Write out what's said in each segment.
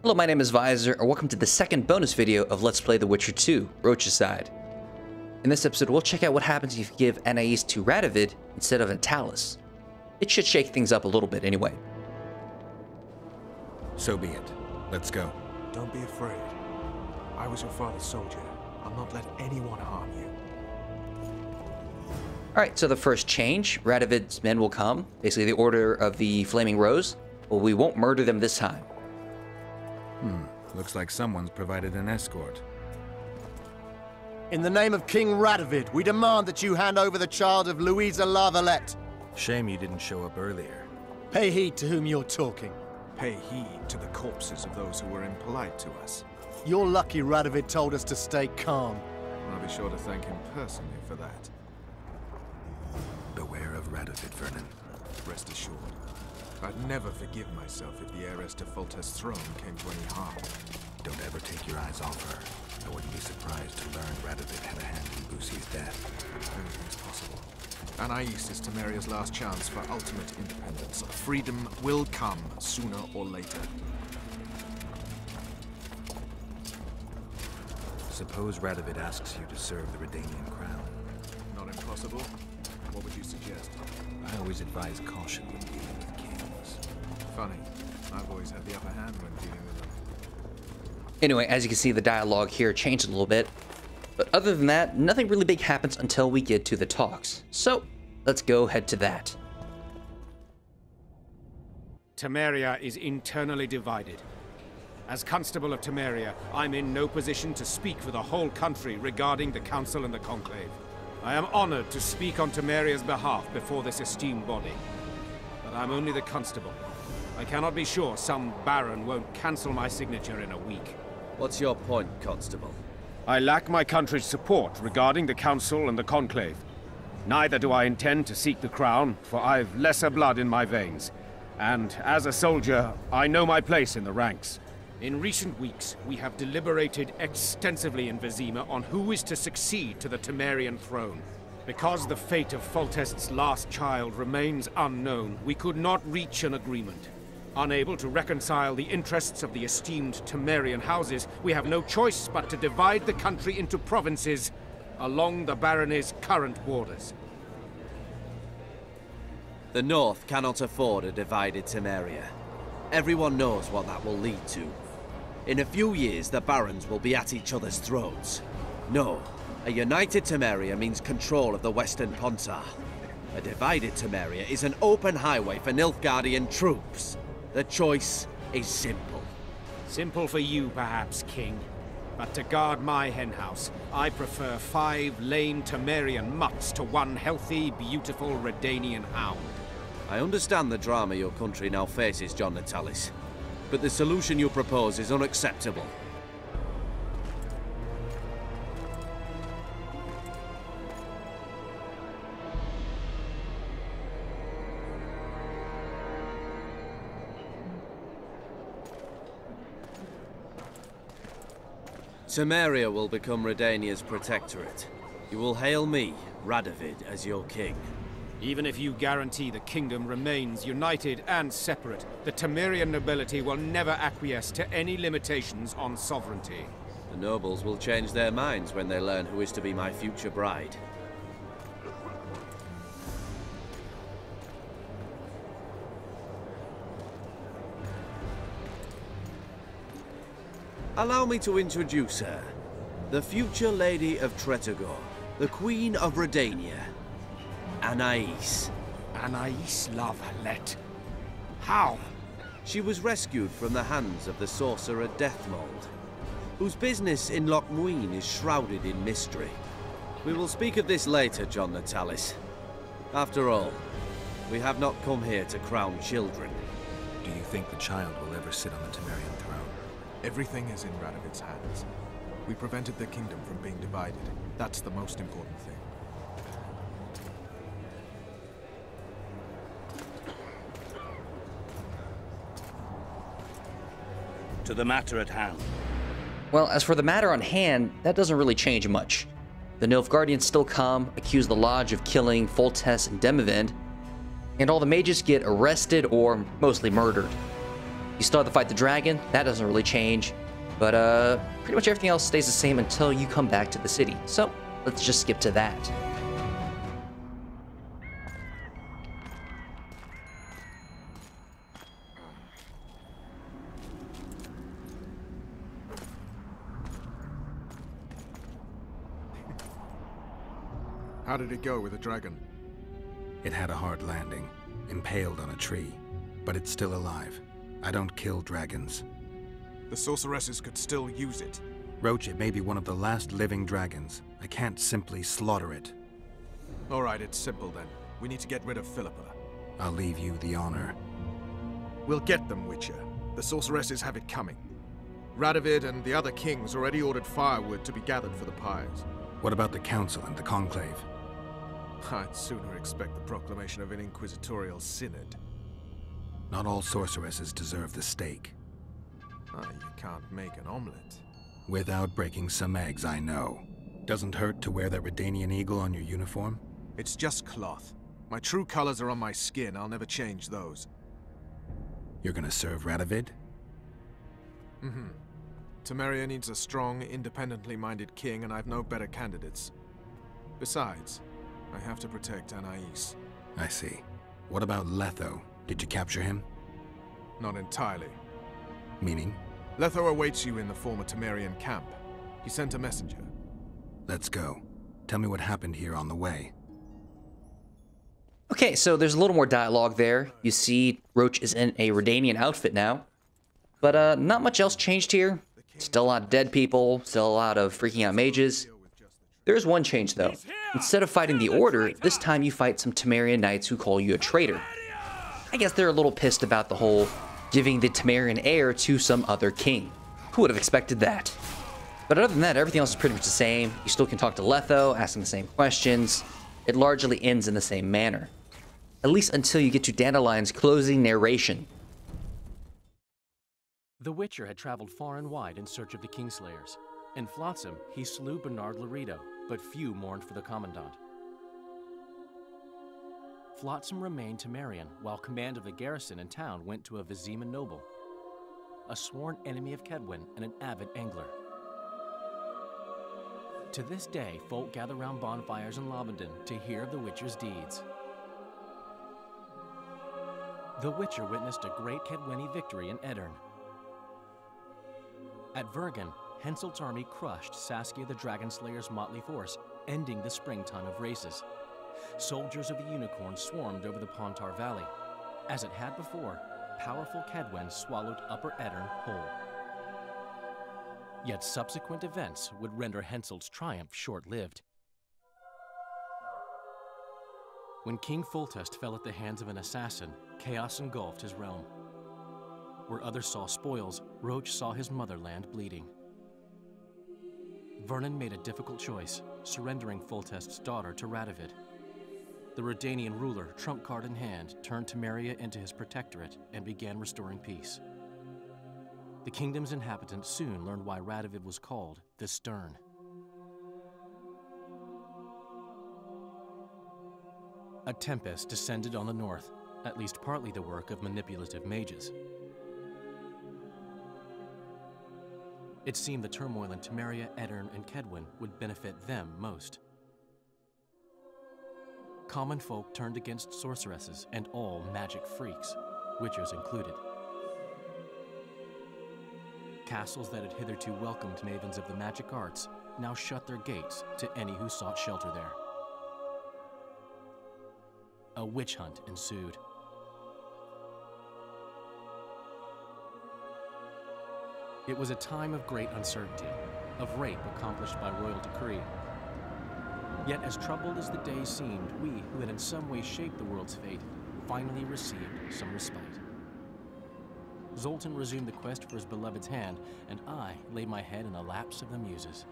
Hello, my name is Visor, and welcome to the second bonus video of Let's Play The Witcher 2, Roachicide. In this episode, we'll check out what happens if you give Anais to Radovid instead of Antalis. It should shake things up a little bit anyway. So be it. Let's go. Don't be afraid. I was your father's soldier. I'll not let anyone harm you. Alright, so the first change, Radovid's men will come, basically the Order of the Flaming Rose, but we won't murder them this time. Looks like someone's provided an escort. In the name of King Radovid, we demand that you hand over the child of Louisa La Valette. Shame you didn't show up earlier. Pay heed to whom you're talking. Pay heed to the corpses of those who were impolite to us. You're lucky Radovid told us to stay calm. I'll be sure to thank him personally for that. Beware of Radovid, Vernon. Rest assured, I'd never forgive myself if the heiress to Foltest's throne came to any harm. Don't ever take your eyes off her. I wouldn't be surprised to learn Radovid had a hand in Lucy's death. Anything's possible. Anais is Temeria's last chance for ultimate independence. Freedom will come sooner or later. Suppose Radovid asks you to serve the Redanian crown. Not impossible. What would you suggest? I always advise caution when dealing with kings. Funny. I've always had the upper hand when dealing with them. Anyway, as you can see, the dialogue here changed a little bit. But other than that, nothing really big happens until we get to the talks. So, let's go head to that. Temeria is internally divided. As Constable of Temeria, I'm in no position to speak for the whole country regarding the Council and the Conclave. I am honored to speak on Temeria's behalf before this esteemed body. But I'm only the Constable. I cannot be sure some Baron won't cancel my signature in a week. What's your point, Constable? I lack my country's support regarding the Council and the Conclave. Neither do I intend to seek the crown, for I've lesser blood in my veins. And as a soldier, I know my place in the ranks. In recent weeks, we have deliberated extensively in Vizima on who is to succeed to the Temerian throne. Because the fate of Foltest's last child remains unknown, we could not reach an agreement. Unable to reconcile the interests of the esteemed Temerian houses, we have no choice but to divide the country into provinces along the barony's current borders. The North cannot afford a divided Temeria. Everyone knows what that will lead to. In a few years, the barons will be at each other's throats. No, a united Temeria means control of the Western Pontar. A divided Temeria is an open highway for Nilfgaardian troops. The choice is simple. Simple for you, perhaps, King. But to guard my henhouse, I prefer 5 lame Temerian mutts to 1 healthy, beautiful Redanian hound. I understand the drama your country now faces, John Natalis. But the solution you propose is unacceptable. Temeria will become Redania's protectorate. You will hail me, Radovid, as your king. Even if you guarantee the kingdom remains united and separate, the Temerian nobility will never acquiesce to any limitations on sovereignty. The nobles will change their minds when they learn who is to be my future bride. Allow me to introduce her. The future Lady of Tretogor, the Queen of Redania, Anais. Anais La Valette. How? She was rescued from the hands of the sorcerer Deathmold, whose business in Lochmuin is shrouded in mystery. We will speak of this later, John Natalis. After all, we have not come here to crown children. Do you think the child will ever sit on the Temerian throne? Everything is in Radovid's hands. We prevented the kingdom from being divided. That's the most important thing. To the matter at hand. Well, as for the matter on hand, that doesn't really change much. The Nilfgaardians still come, accuse the Lodge of killing Foltest and Demavend, and all the mages get arrested or mostly murdered. You still have to fight the dragon. That doesn't really change. But pretty much everything else stays the same until you come back to the city. So let's just skip to that. How did it go with the dragon? It had a hard landing, impaled on a tree, but it's still alive. I don't kill dragons. The sorceresses could still use it. Roach, it may be one of the last living dragons. I can't simply slaughter it. All right, it's simple then. We need to get rid of Philippa. I'll leave you the honor. We'll get them, Witcher. The sorceresses have it coming. Radovid and the other kings already ordered firewood to be gathered for the pyres. What about the council and the conclave? I'd sooner expect the proclamation of an inquisitorial synod. Not all sorceresses deserve the stake. You can't make an omelet. Without breaking some eggs, I know. Doesn't hurt to wear that Redanian eagle on your uniform? It's just cloth. My true colors are on my skin. I'll never change those. You're gonna serve Radovid? Mm-hmm. Temeria needs a strong, independently minded king, and I've no better candidates. Besides, I have to protect Anais. I see. What about Letho? Did you capture him? Not entirely. Meaning? Letho awaits you in the former Temerian camp. He sent a messenger. Let's go. Tell me what happened here on the way. Okay, so there's a little more dialogue there. You see Roach is in a Redanian outfit now. But not much else changed here. Still a lot of dead people, still a lot of freaking out mages. There's one change though. Instead of fighting the Order, this time you fight some Temerian knights who call you a traitor. I guess they're a little pissed about the whole giving the Temerian heir to some other king. Who would have expected that? But other than that, everything else is pretty much the same. You still can talk to Letho, ask him the same questions. It largely ends in the same manner. At least until you get to Dandelion's closing narration. The Witcher had traveled far and wide in search of the Kingslayers. In Flotsam, he slew Bernard Laredo, but few mourned for the Commandant. Flotsam remained Temerian, while command of the garrison and town went to a Vizima noble, a sworn enemy of Kedwen and an avid angler. To this day, folk gather round bonfires in Lobenden to hear of the Witcher's deeds. The Witcher witnessed a great Kedweni victory in Edirn. At Vergen, Henselt's army crushed Saskia the Dragonslayer's motley force, ending the springtime of races. Soldiers of the Unicorn swarmed over the Pontar Valley. As it had before, powerful Kedwen swallowed Upper Edirn whole. Yet subsequent events would render Henselt's triumph short-lived. When King Foltest fell at the hands of an assassin, chaos engulfed his realm. Where others saw spoils, Roach saw his motherland bleeding. Vernon made a difficult choice, surrendering Foltest's daughter to Radovid. The Redanian ruler, trump card in hand, turned Temeria into his protectorate and began restoring peace. The kingdom's inhabitants soon learned why Radovid was called the Stern. A tempest descended on the north, at least partly the work of manipulative mages. It seemed the turmoil in Temeria, Edirn, and Kedwen would benefit them most. Common folk turned against sorceresses and all magic freaks, witchers included. Castles that had hitherto welcomed mavens of the magic arts now shut their gates to any who sought shelter there. A witch hunt ensued. It was a time of great uncertainty, of rape accomplished by royal decree. Yet as troubled as the days seemed, we, who had in some way shaped the world's fate, finally received some respite. Zoltan resumed the quest for his beloved's hand, and I laid my head in a lapse of the muses.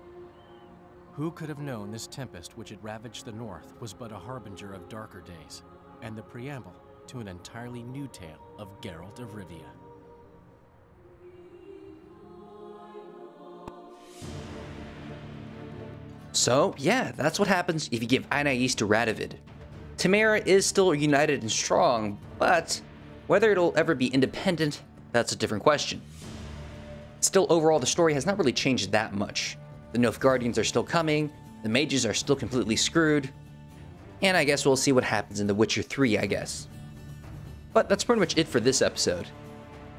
Who could have known this tempest which had ravaged the north was but a harbinger of darker days, and the preamble to an entirely new tale of Geralt of Rivia. So, yeah, that's what happens if you give Anais to Radovid. Temeria is still united and strong, but whether it'll ever be independent, That's a different question. Still, overall, the story has not really changed that much. The Nilfgaardians are still coming, the mages are still completely screwed, and I guess we'll see what happens in The Witcher 3, I guess. But that's pretty much it for this episode.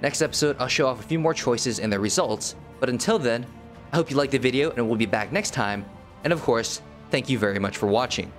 Next episode, I'll show off a few more choices and their results, but until then, I hope you liked the video and we'll be back next time, and of course, thank you very much for watching.